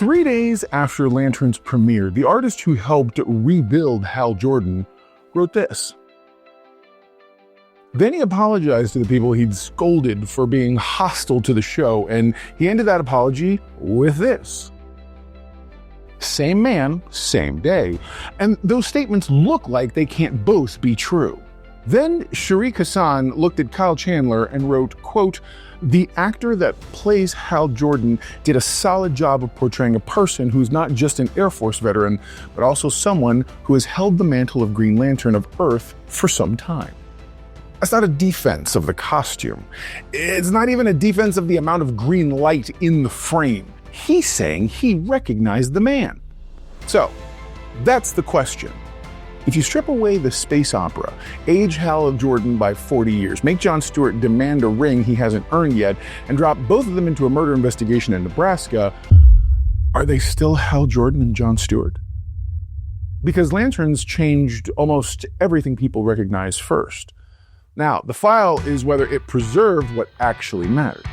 3 days after Lanterns premiered, the artist who helped rebuild Hal Jordan wrote this. Then he apologized to the people he'd scolded for being hostile to the show, and he ended that apology with this. Same man, same day. And those statements look like they can't both be true. Then Sharik Hassan looked at Kyle Chandler and wrote, quote, "The actor that plays Hal Jordan did a solid job of portraying a person who's not just an Air Force veteran, but also someone who has held the mantle of Green Lantern of Earth for some time." That's not a defense of the costume. It's not even a defense of the amount of green light in the frame. He's saying he recognized the man. So, that's the question. If you strip away the space opera, age Hal Jordan by 40 years, make John Stewart demand a ring he hasn't earned yet, and drop both of them into a murder investigation in Nebraska, are they still Hal Jordan and John Stewart? Because Lanterns changed almost everything people recognize first. Now, the file is whether it preserved what actually matters.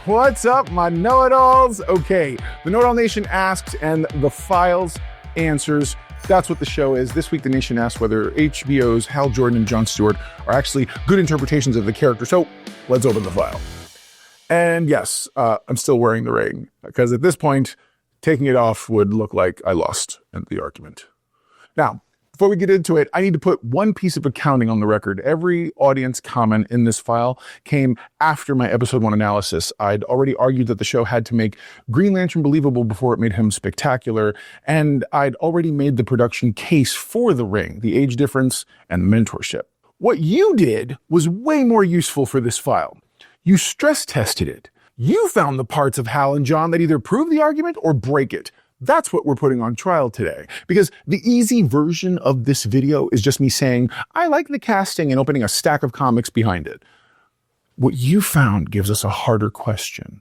What's up, my know-it-alls? Okay, the Know-It-All Nation asks, and the files answers. That's what the show is. This week, the nation asks whether HBO's Hal Jordan and John Stewart are actually good interpretations of the character. So let's open the file. And yes, I'm still wearing the ring, because at this point, taking it off would look like I lost in the argument. Now, before we get into it, I need to put one piece of accounting on the record. Every audience comment in this file came after my episode 1 analysis. I'd already argued that the show had to make Green Lantern believable before it made him spectacular, and I'd already made the production case for the ring, the age difference, and the mentorship. What you did was way more useful for this file. You stress tested it. You found the parts of Hal and John that either prove the argument or break it. That's what we're putting on trial today. Because the easy version of this video is just me saying, I like the casting, and opening a stack of comics behind it. What you found gives us a harder question.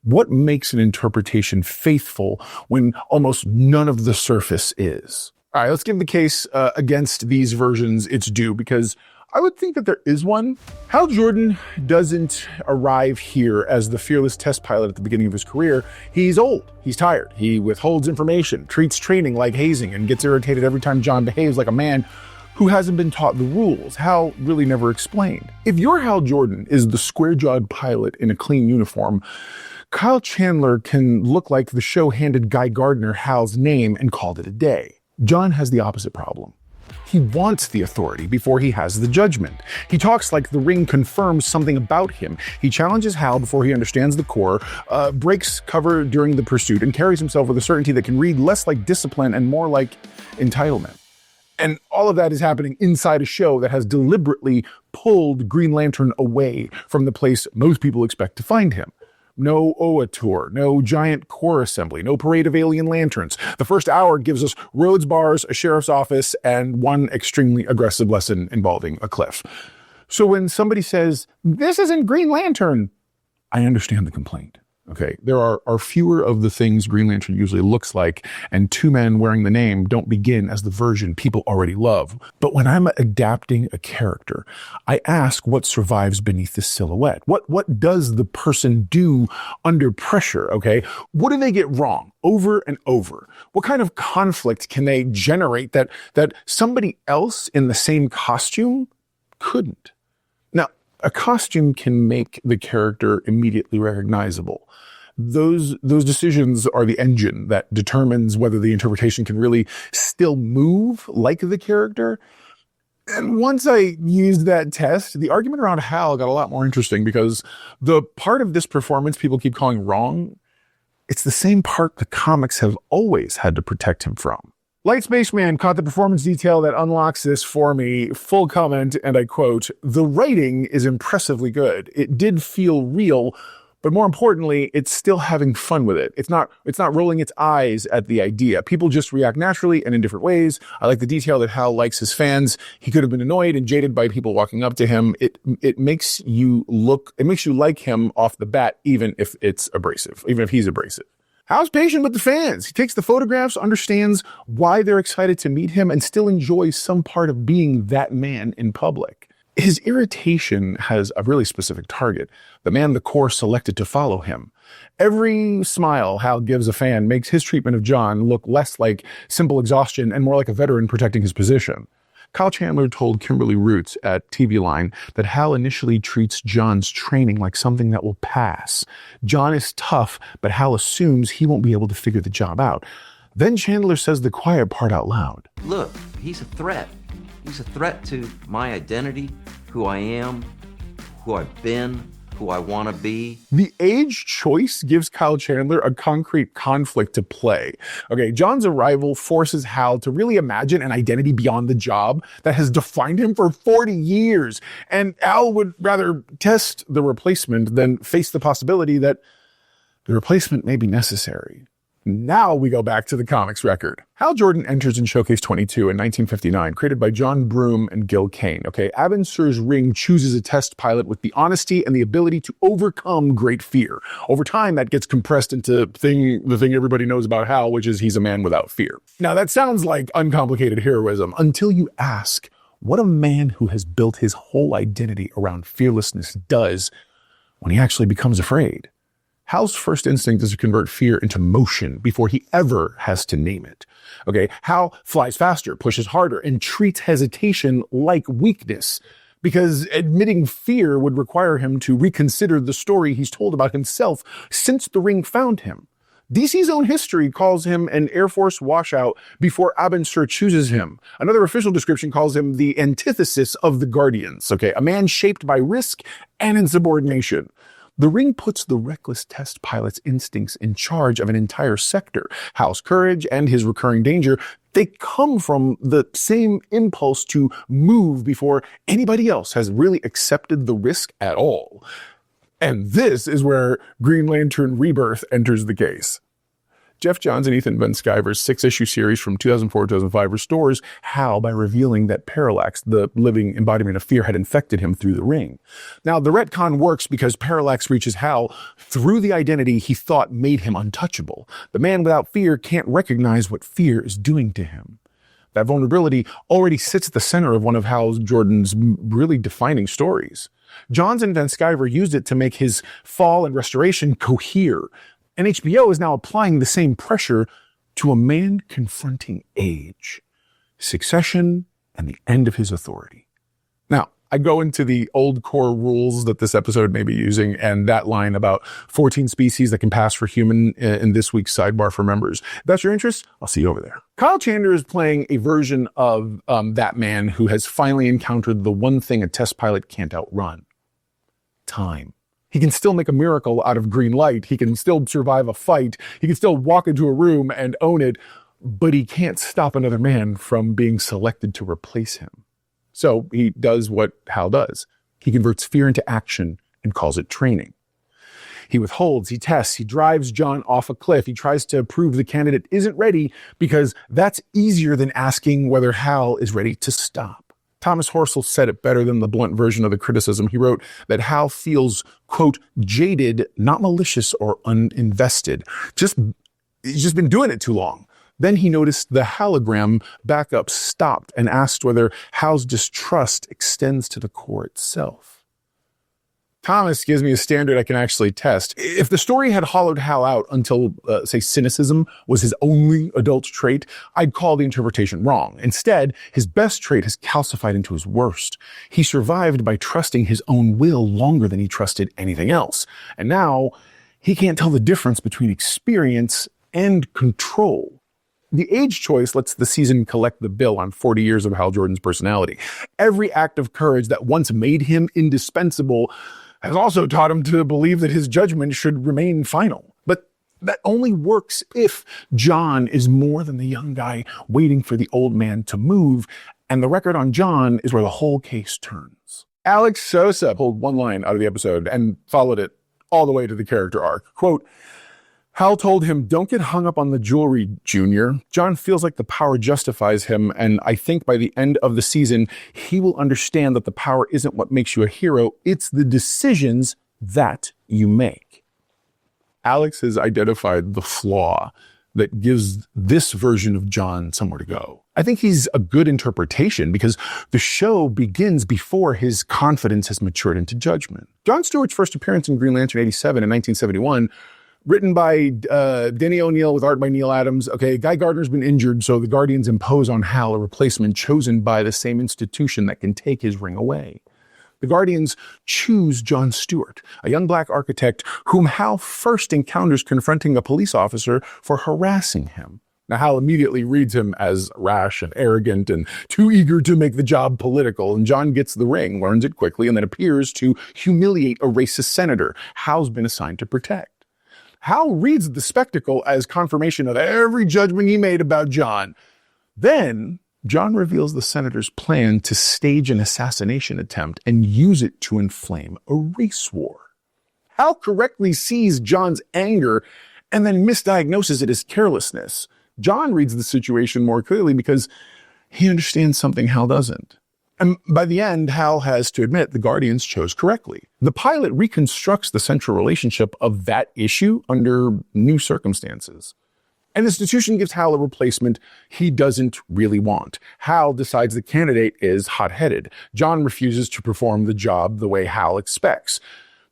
What makes an interpretation faithful when almost none of the surface is? All right, let's give the case against these versions its due, because I would think that there is one. Hal Jordan doesn't arrive here as the fearless test pilot at the beginning of his career. He's old, he's tired, he withholds information, treats training like hazing, and gets irritated every time John behaves like a man who hasn't been taught the rules. Hal really never explained. If your Hal Jordan is the square-jawed pilot in a clean uniform, Kyle Chandler can look like the show handed Guy Gardner Hal's name and called it a day. John has the opposite problem. He wants the authority before he has the judgment. He talks like the ring confirms something about him. He challenges Hal before he understands the core, breaks cover during the pursuit, and carries himself with a certainty that can read less like discipline and more like entitlement. And all of that is happening inside a show that has deliberately pulled Green Lantern away from the place most people expect to find him. No OA tour, no giant core assembly, no parade of alien lanterns. The first hour gives us roads, bars, a sheriff's office, and one extremely aggressive lesson involving a cliff. So when somebody says, this isn't Green Lantern, I understand the complaint. Okay, there are fewer of the things Green Lantern usually looks like, and two men wearing the name don't begin as the version people already love. But when I'm adapting a character, I ask what survives beneath the silhouette. What does the person do under pressure, okay? What do they get wrong over and over? What kind of conflict can they generate that somebody else in the same costume couldn't? Now, a costume can make the character immediately recognizable. Those decisions are the engine that determines whether the interpretation can really still move like the character. And once I used that test, the argument around Hal got a lot more interesting, because the part of this performance people keep calling wrong, it's the same part the comics have always had to protect him from. Light Spaceman caught the performance detail that unlocks this for me. Full comment, and I quote, "The writing is impressively good. It did feel real, but more importantly, it's still having fun with it. It's not rolling its eyes at the idea. People just react naturally and in different ways. I like the detail that Hal likes his fans. He could have been annoyed and jaded by people walking up to him. It makes you like him off the bat, even if he's abrasive. Hal's patient with the fans. He takes the photographs, understands why they're excited to meet him, and still enjoys some part of being that man in public. His irritation has a really specific target, the man the Corps selected to follow him. Every smile Hal gives a fan makes his treatment of John look less like simple exhaustion and more like a veteran protecting his position. Kyle Chandler told Kimberly Roots at TV Line that Hal initially treats John's training like something that will pass. John is tough, but Hal assumes he won't be able to figure the job out. Then Chandler says the quiet part out loud. Look, he's a threat. He's a threat to my identity, who I am, who I've been, who I want to be. The age choice gives Kyle Chandler a concrete conflict to play. Okay, John's arrival forces Hal to really imagine an identity beyond the job that has defined him for 40 years. And Hal would rather test the replacement than face the possibility that the replacement may be necessary. Now we go back to the comics record. Hal Jordan enters in Showcase 22 in 1959, created by John Broome and Gil Kane. Okay, Abin Sur's Ring chooses a test pilot with the honesty and the ability to overcome great fear. Over time, that gets compressed into the thing everybody knows about Hal, which is he's a man without fear. Now, that sounds like uncomplicated heroism until you ask what a man who has built his whole identity around fearlessness does when he actually becomes afraid. Hal's first instinct is to convert fear into motion before he ever has to name it. Okay, Hal flies faster, pushes harder, and treats hesitation like weakness because admitting fear would require him to reconsider the story he's told about himself since the ring found him. DC's own history calls him an Air Force washout before Abin Sur chooses him. Another official description calls him the antithesis of the Guardians, okay, a man shaped by risk and insubordination. The ring puts the reckless test pilot's instincts in charge of an entire sector. Hal's courage and his recurring danger, they come from the same impulse to move before anybody else has really accepted the risk at all. And this is where Green Lantern Rebirth enters the case. Jeff Johns and Ethan Van Sciver's 6-issue series from 2004-2005 restores Hal by revealing that Parallax, the living embodiment of fear, had infected him through the ring. Now, the retcon works because Parallax reaches Hal through the identity he thought made him untouchable. The man without fear can't recognize what fear is doing to him. That vulnerability already sits at the center of one of Hal Jordan's really defining stories. Johns and Van Sciver used it to make his fall and restoration cohere. And HBO is now applying the same pressure to a man confronting age, succession, and the end of his authority. Now, I go into the old core rules that this episode may be using and that line about 14 species that can pass for human in this week's sidebar for members. If that's your interest, I'll see you over there. Kyle Chandler is playing a version of that man who has finally encountered the one thing a test pilot can't outrun: time. He can still make a miracle out of green light. He can still survive a fight. He can still walk into a room and own it, but he can't stop another man from being selected to replace him. So he does what Hal does. He converts fear into action and calls it training. He withholds, he tests, he drives John off a cliff. He tries to prove the candidate isn't ready because that's easier than asking whether Hal is ready to stop. Thomas Horsell said it better than the blunt version of the criticism. He wrote that Hal feels, quote, jaded, not malicious or uninvested. He's just been doing it too long. Then he noticed the hologram backup stopped and asked whether Hal's distrust extends to the core itself. Thomas gives me a standard I can actually test. If the story had hollowed Hal out until, say, cynicism was his only adult trait, I'd call the interpretation wrong. Instead, his best trait has calcified into his worst. He survived by trusting his own will longer than he trusted anything else. And now, he can't tell the difference between experience and control. The age choice lets the season collect the bill on 40 years of Hal Jordan's personality. Every act of courage that once made him indispensable has also taught him to believe that his judgment should remain final. But that only works if John is more than the young guy waiting for the old man to move, and the record on John is where the whole case turns. Alex Sosa pulled one line out of the episode and followed it all the way to the character arc. Quote, Hal told him, "Don't get hung up on the jewelry, Junior. John feels like the power justifies him, and I think by the end of the season, he will understand that the power isn't what makes you a hero, it's the decisions that you make." Alex has identified the flaw that gives this version of John somewhere to go. I think he's a good interpretation because the show begins before his confidence has matured into judgment. John Stewart's first appearance in Green Lantern 87 in 1971, written by Denny O'Neil with art by Neil Adams. Okay, Guy Gardner's been injured, so the Guardians impose on Hal a replacement chosen by the same institution that can take his ring away. The Guardians choose John Stewart, a young black architect whom Hal first encounters confronting a police officer for harassing him. Now, Hal immediately reads him as rash and arrogant and too eager to make the job political, and John gets the ring, learns it quickly, and then appears to humiliate a racist senator Hal's been assigned to protect. Hal reads the spectacle as confirmation of every judgment he made about John. Then, John reveals the senator's plan to stage an assassination attempt and use it to inflame a race war. Hal correctly sees John's anger and then misdiagnoses it as carelessness. John reads the situation more clearly because he understands something Hal doesn't. And by the end, Hal has to admit the Guardians chose correctly. The pilot reconstructs the central relationship of that issue under new circumstances. An institution gives Hal a replacement he doesn't really want. Hal decides the candidate is hot-headed. John refuses to perform the job the way Hal expects.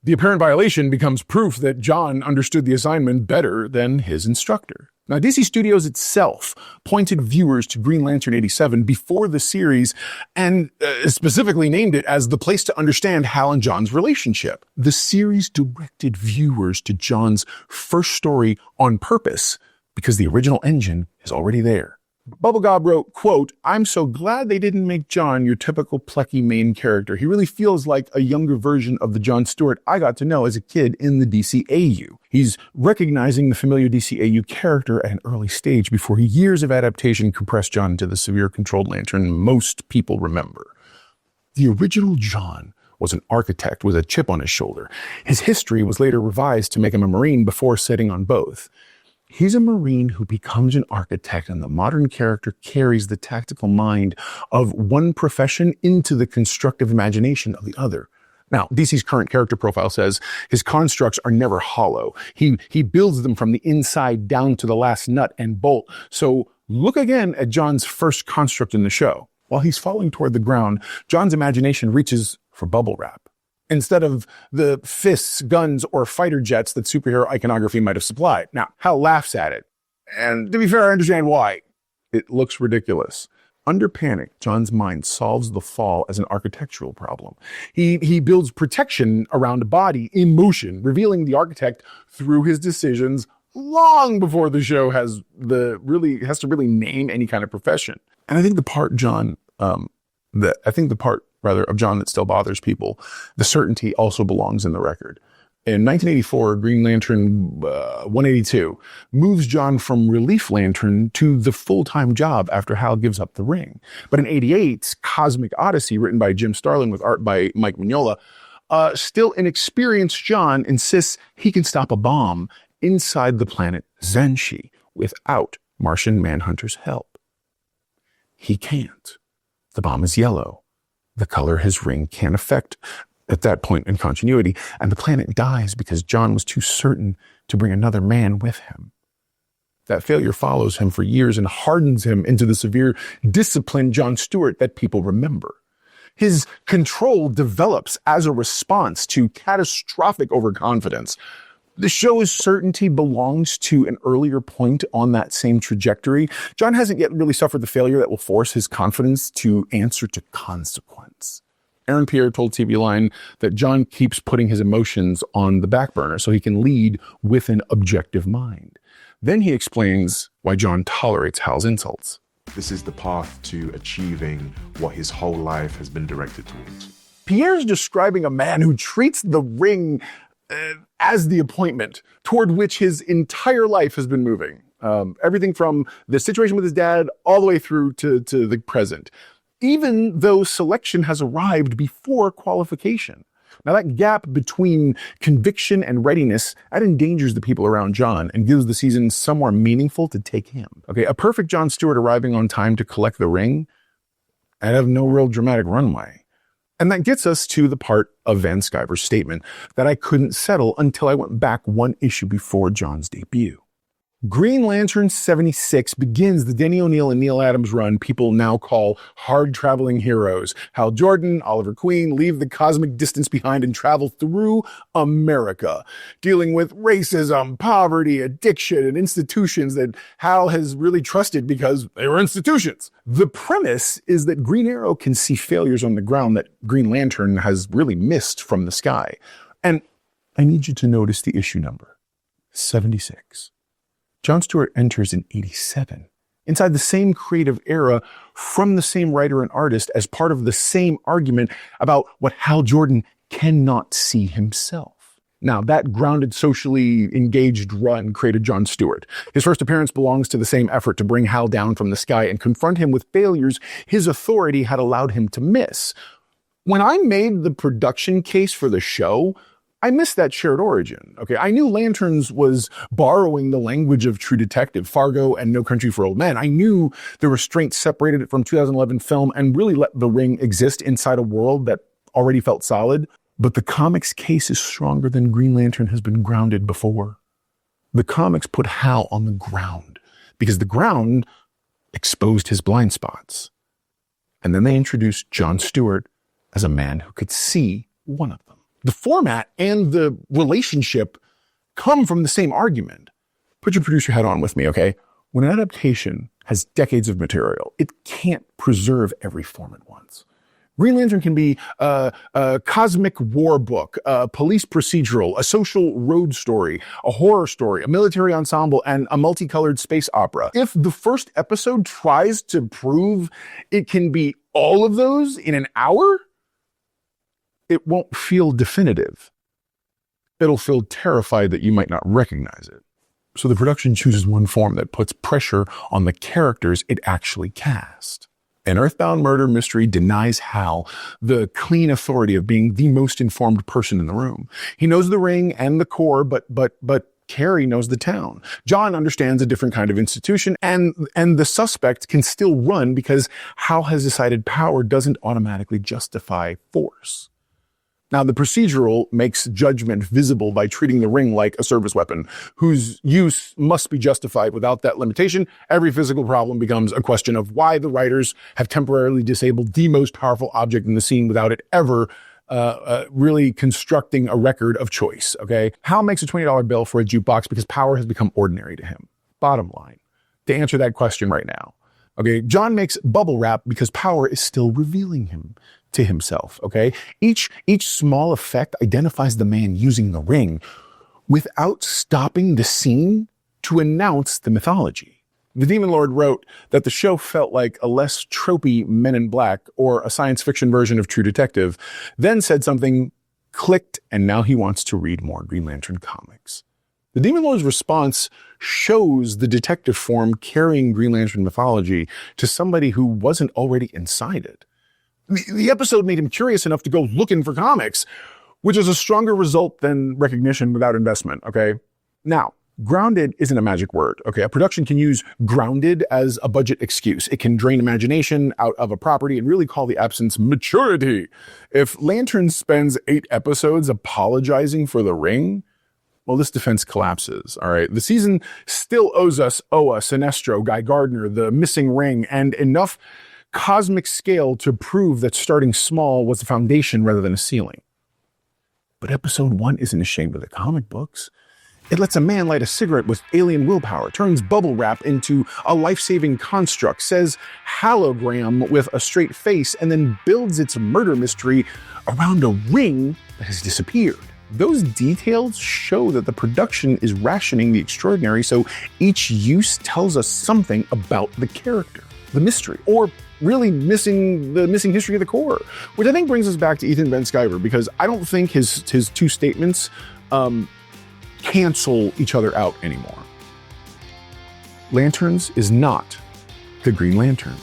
The apparent violation becomes proof that John understood the assignment better than his instructor. Now, DC Studios itself pointed viewers to Green Lantern 87 before the series and specifically named it as the place to understand Hal and John's relationship. The series directed viewers to John's first story on purpose because the original engine is already there. Bubblegob wrote, quote, "I'm so glad they didn't make John your typical plucky main character. He really feels like a younger version of the John Stewart I got to know as a kid in the DCAU. He's recognizing the familiar DCAU character at an early stage before years of adaptation compressed John into the severe controlled Lantern most people remember. The original John was an architect with a chip on his shoulder. His history was later revised to make him a Marine before setting on both. He's a Marine who becomes an architect, and the modern character carries the tactical mind of one profession into the constructive imagination of the other." Now, DC's current character profile says his constructs are never hollow. He builds them from the inside down to the last nut and bolt. So look again at John's first construct in the show. While he's falling toward the ground, John's imagination reaches for bubble wrap instead of the fists, guns, or fighter jets that superhero iconography might have supplied. Now, Hal laughs at it. And to be fair, I understand why. It looks ridiculous. Under panic, John's mind solves the fall as an architectural problem. He builds protection around a body in motion, revealing the architect through his decisions long before the show has to really name any kind of profession. And I think the part of John that still bothers people, the certainty also belongs in the record. In 1984, Green Lantern 182 moves John from relief lantern to the full-time job after Hal gives up the ring. But in 88's Cosmic Odyssey, written by Jim Starlin with art by Mike Mignola, still inexperienced John insists he can stop a bomb inside the planet Zenshi without Martian Manhunter's help. He can't. The bomb is yellow. The color his ring can't affect at that point in continuity, and the planet dies because John was too certain to bring another man with him. That failure follows him for years and hardens him into the severe, disciplined John Stewart that people remember. His control develops as a response to catastrophic overconfidence. The show's certainty belongs to an earlier point on that same trajectory. John hasn't yet really suffered the failure that will force his confidence to answer to consequence. Aaron Pierre told TV Line that John keeps putting his emotions on the back burner so he can lead with an objective mind. Then he explains why John tolerates Hal's insults. This is the path to achieving what his whole life has been directed towards. Pierre's describing a man who treats the ring as the appointment toward which his entire life has been moving. Everything from the situation with his dad all the way through to the present, even though selection has arrived before qualification. Now, that gap between conviction and readiness, that endangers the people around John and gives the season some more meaningful to take him. Okay, a perfect John Stewart arriving on time to collect the ring and have no real dramatic runway. And that gets us to the part of Van Sciver's statement that I couldn't settle until I went back one issue before John's debut. Green Lantern 76 begins the Denny O'Neil and Neil Adams run people now call hard-traveling heroes. Hal Jordan, Oliver Queen leave the cosmic distance behind and travel through America, dealing with racism, poverty, addiction, and institutions that Hal has really trusted because they were institutions. The premise is that Green Arrow can see failures on the ground that Green Lantern has really missed from the sky. And I need you to notice the issue number, 76. John Stewart enters in 87, inside the same creative era, from the same writer and artist, as part of the same argument about what Hal Jordan cannot see himself. Now, that grounded, socially engaged run created John Stewart. His first appearance belongs to the same effort to bring Hal down from the sky and confront him with failures his authority had allowed him to miss. When I made the production case for the show, I missed that shared origin. Okay, I knew Lanterns was borrowing the language of True Detective, Fargo, and No Country for Old Men. I knew the restraints separated it from 2011 film and really let the ring exist inside a world that already felt solid. But the comics case is stronger than Green Lantern has been grounded before. The comics put Hal on the ground because the ground exposed his blind spots. And then they introduced John Stewart as a man who could see one of them. The format and the relationship come from the same argument. Put your producer hat on with me, okay? When an adaptation has decades of material, it can't preserve every form at once. Green Lantern can be a cosmic war book, a police procedural, a social road story, a horror story, a military ensemble, and a multicolored space opera. If the first episode tries to prove it can be all of those in an hour, it won't feel definitive. It'll feel terrified that you might not recognize it. So the production chooses one form that puts pressure on the characters it actually cast. An Earthbound murder mystery denies Hal the clean authority of being the most informed person in the room. He knows the ring and the core, but Carrie knows the town. John understands a different kind of institution, and the suspect can still run because Hal has decided power doesn't automatically justify force. Now, the procedural makes judgment visible by treating the ring like a service weapon, whose use must be justified. Without that limitation, every physical problem becomes a question of why the writers have temporarily disabled the most powerful object in the scene without it ever really constructing a record of choice, okay? Hal makes a $20 bill for a jukebox because power has become ordinary to him. Bottom line, to answer that question right now, okay, John makes bubble wrap because power is still revealing him to himself, okay? Each small effect identifies the man using the ring without stopping the scene to announce the mythology. The Demon Lord wrote that the show felt like a less tropey Men in Black or a science fiction version of True Detective, then said something clicked, and now he wants to read more Green Lantern comics. The Demon Lord's response shows the detective form carrying Green Lantern mythology to somebody who wasn't already inside it. The episode made him curious enough to go looking for comics, which is a stronger result than recognition without investment, okay? Now, grounded isn't a magic word, okay? A production can use grounded as a budget excuse. It can drain imagination out of a property and really call the absence maturity. If Lantern spends 8 episodes apologizing for the ring, well, this defense collapses, all right? The season still owes us Oa, Sinestro, Guy Gardner, the missing ring, and enough cosmic scale to prove that starting small was the foundation rather than a ceiling. But episode 1 isn't ashamed of the comic books. It lets a man light a cigarette with alien willpower, turns bubble wrap into a life-saving construct, says hologram with a straight face, and then builds its murder mystery around a ring that has disappeared. Those details show that the production is rationing the extraordinary, so each use tells us something about the character, the mystery, or really missing history of the core, which I think brings us back to Ethan Van Sciver, because I don't think his 2 statements cancel each other out anymore. Lanterns is not the Green Lantern.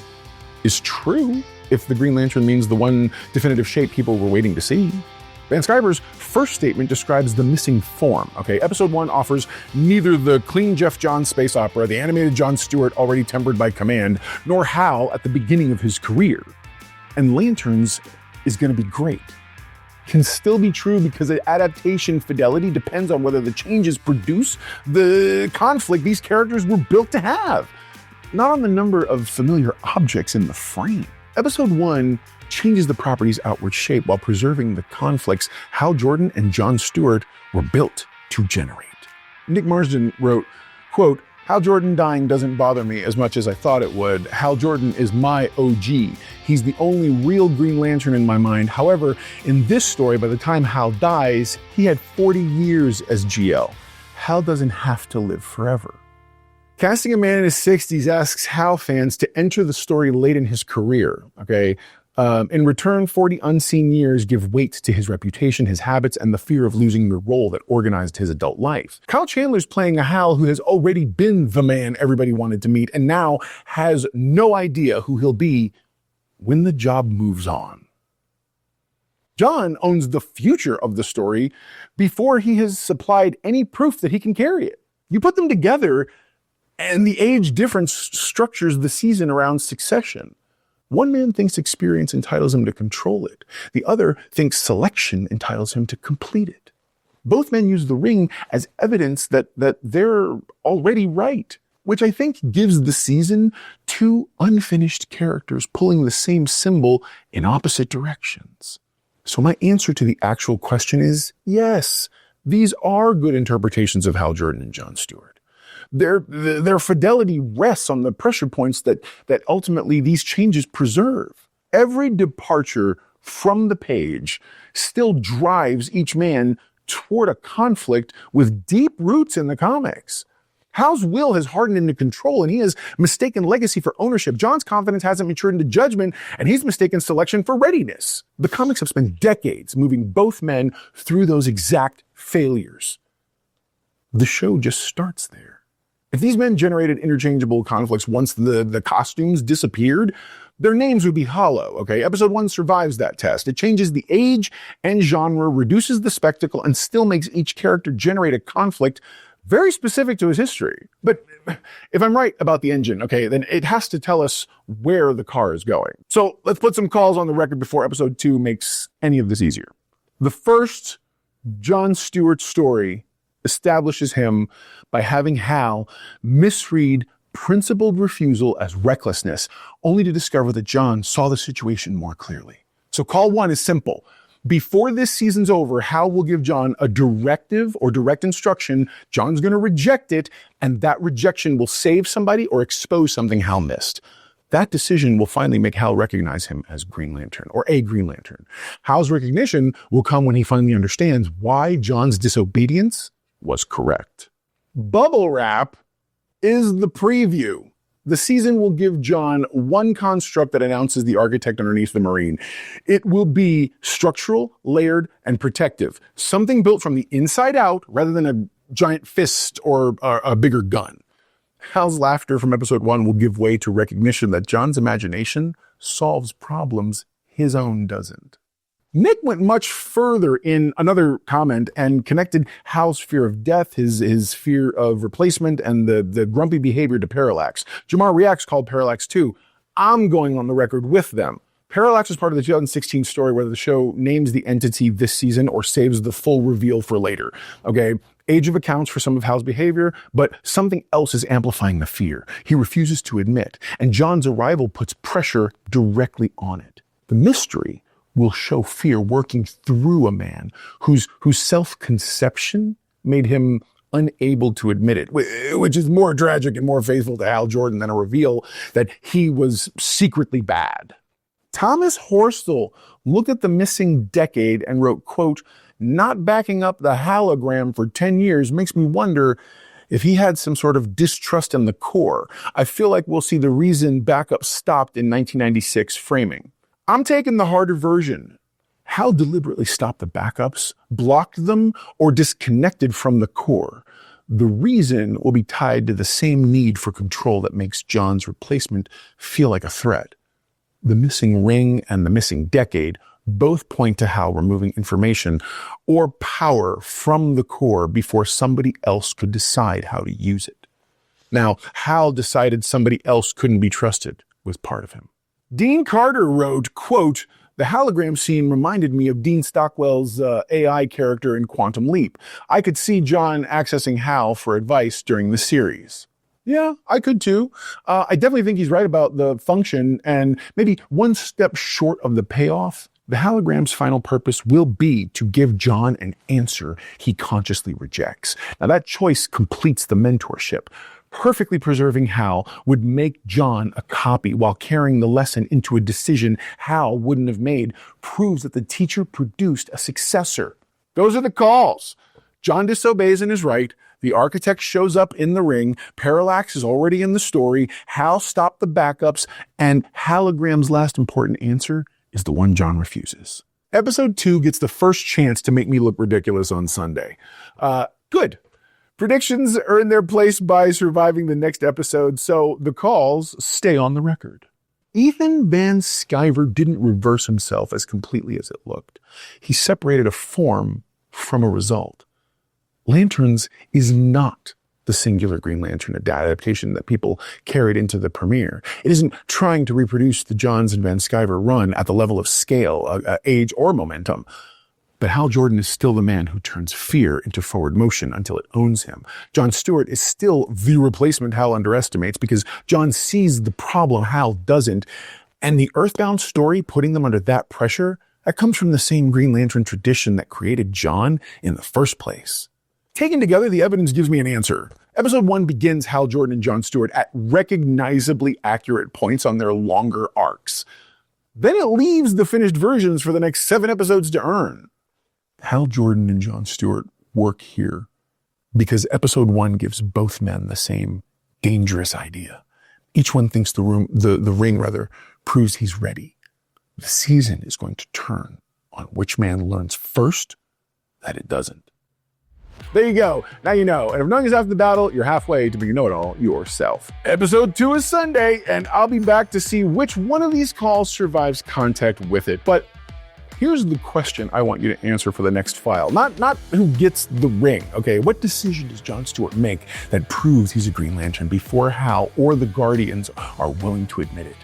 Is true if the Green Lantern means the one definitive shape people were waiting to see. Van Sciver's first statement describes the missing form, okay? Episode 1 offers neither the clean Jeff Johns space opera, the animated John Stewart already tempered by command, nor Hal at the beginning of his career. And Lanterns is going to be great can still be true because the adaptation fidelity depends on whether the changes produce the conflict these characters were built to have, not on the number of familiar objects in the frame. Episode 1 changes the property's outward shape while preserving the conflicts Hal Jordan and John Stewart were built to generate. Nick Marsden wrote, quote, Hal Jordan dying doesn't bother me as much as I thought it would. Hal Jordan is my OG. He's the only real Green Lantern in my mind. However, in this story, by the time Hal dies, he had 40 years as GL. Hal doesn't have to live forever. Casting a man in his 60s asks Hal fans to enter the story late in his career, okay? In return, 40 unseen years give weight to his reputation, his habits, and the fear of losing the role that organized his adult life. Kyle Chandler's playing a Hal who has already been the man everybody wanted to meet and now has no idea who he'll be when the job moves on. John owns the future of the story before he has supplied any proof that he can carry it. You put them together, and the age difference structures the season around succession. One man thinks experience entitles him to control it. The other thinks selection entitles him to complete it. Both men use the ring as evidence that they're already right, which I think gives the season two unfinished characters pulling the same symbol in opposite directions. So my answer to the actual question is yes, these are good interpretations of Hal Jordan and John Stewart. Their fidelity rests on the pressure points that ultimately these changes preserve. Every departure from the page still drives each man toward a conflict with deep roots in the comics. Hal's will has hardened into control, and he has mistaken legacy for ownership. John's confidence hasn't matured into judgment, and he's mistaken selection for readiness. The comics have spent decades moving both men through those exact failures. The show just starts there. If these men generated interchangeable conflicts once the costumes disappeared, their names would be hollow, okay? Episode 1 survives that test. It changes the age and genre, reduces the spectacle, and still makes each character generate a conflict very specific to his history. But if I'm right about the engine, okay, then it has to tell us where the car is going. So let's put some calls on the record before episode 2 makes any of this easier. The first John Stewart story establishes him by having Hal misread principled refusal as recklessness, only to discover that John saw the situation more clearly. So call 1 is simple. Before this season's over, Hal will give John a directive or direct instruction. John's going to reject it, and that rejection will save somebody or expose something Hal missed. That decision will finally make Hal recognize him as Green Lantern, or a Green Lantern. Hal's recognition will come when he finally understands why John's disobedience was correct. Bubble wrap is the preview. The season will give John one construct that announces the architect underneath the Marine. It will be structural, layered, and protective. Something built from the inside out rather than a giant fist or a bigger gun. Hal's laughter from episode 1 will give way to recognition that John's imagination solves problems his own doesn't. Nick went much further in another comment and connected Hal's fear of death, his fear of replacement, and the grumpy behavior to Parallax. Jamar Reacts called Parallax 2. I'm going on the record with them. Parallax was part of the 2016 story whether the show names the entity this season or saves the full reveal for later. Okay, Age of accounts for some of Hal's behavior, but something else is amplifying the fear. He refuses to admit, and John's arrival puts pressure directly on it. The mystery will show fear working through a man whose self-conception made him unable to admit it, which is more tragic and more faithful to Hal Jordan than a reveal that he was secretly bad. Thomas Horstel looked at the missing decade and wrote, quote, "Not backing up the hologram for 10 years makes me wonder if he had some sort of distrust in the core. I feel like we'll see the reason backup stopped in 1996 framing." I'm taking the harder version. Hal deliberately stopped the backups, blocked them, or disconnected from the core. The reason will be tied to the same need for control that makes John's replacement feel like a threat. The missing ring and the missing decade both point to Hal removing information or power from the core before somebody else could decide how to use it. Now, Hal decided somebody else couldn't be trusted was part of him. Dean Carter wrote, quote, The hologram scene reminded me of Dean Stockwell's AI character in Quantum Leap. I could see John accessing Hal for advice during the series. Yeah, I could too. I definitely think he's right about the function, and maybe one step short of the payoff. The hologram's final purpose will be to give John an answer he consciously rejects. Now that choice completes the mentorship. Perfectly preserving Hal would make John a copy while carrying the lesson into a decision Hal wouldn't have made. Proves that the teacher produced a successor. Those are the calls. John disobeys and is right. The architect shows up in the ring. Parallax is already in the story. Hal stopped the backups. And hologram's last important answer is the one John refuses. Episode 2 gets the first chance to make me look ridiculous on Sunday. Good. Predictions earn their place by surviving the next episode, so the calls stay on the record. Ethan Van Sciver didn't reverse himself as completely as it looked. He separated a form from a result. Lanterns is not the singular Green Lantern adaptation that people carried into the premiere. It isn't trying to reproduce the Johns and Van Sciver run at the level of scale, age, or momentum. But Hal Jordan is still the man who turns fear into forward motion until it owns him. John Stewart is still the replacement Hal underestimates because John sees the problem Hal doesn't. And the Earthbound story putting them under that pressure, that comes from the same Green Lantern tradition that created John in the first place. Taken together, the evidence gives me an answer. Episode 1 begins Hal Jordan and John Stewart at recognizably accurate points on their longer arcs. Then it leaves the finished versions for the next 7 episodes to earn. Hal Jordan and John Stewart work here because episode 1 gives both men the same dangerous idea. Each one thinks the ring proves he's ready. The season is going to turn on which man learns first that it doesn't. There you go. Now you know. And if knowing is half the battle, you're halfway to being know-it-all yourself. Episode 2 is Sunday, and I'll be back to see which one of these calls survives contact with it. But here's the question I want you to answer for the next file. Not who gets the ring, okay? What decision does John Stewart make that proves he's a Green Lantern before Hal or the Guardians are willing to admit it?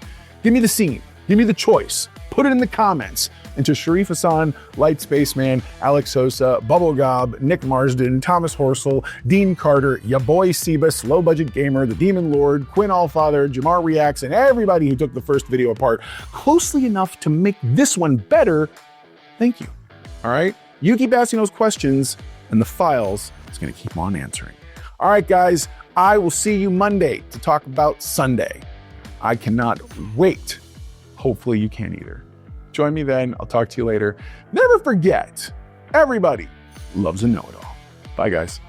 Give me the scene. Give me the choice. Put it in the comments. And to Sharif Hassan, Light Spaceman, Alex Sosa, Bubble Gob, Nick Marsden, Thomas Horsell, Dean Carter, ya boy Sebus, Low Budget Gamer, The Demon Lord, Quinn Allfather, Jamar Reacts, and everybody who took the first video apart closely enough to make this one better, thank you. All right? You keep asking those questions, and the files is going to keep on answering. All right, guys, I will see you Monday to talk about Sunday. I cannot wait. Hopefully you can either. Join me then. I'll talk to you later. Never forget, everybody loves a know-it-all. Bye, guys.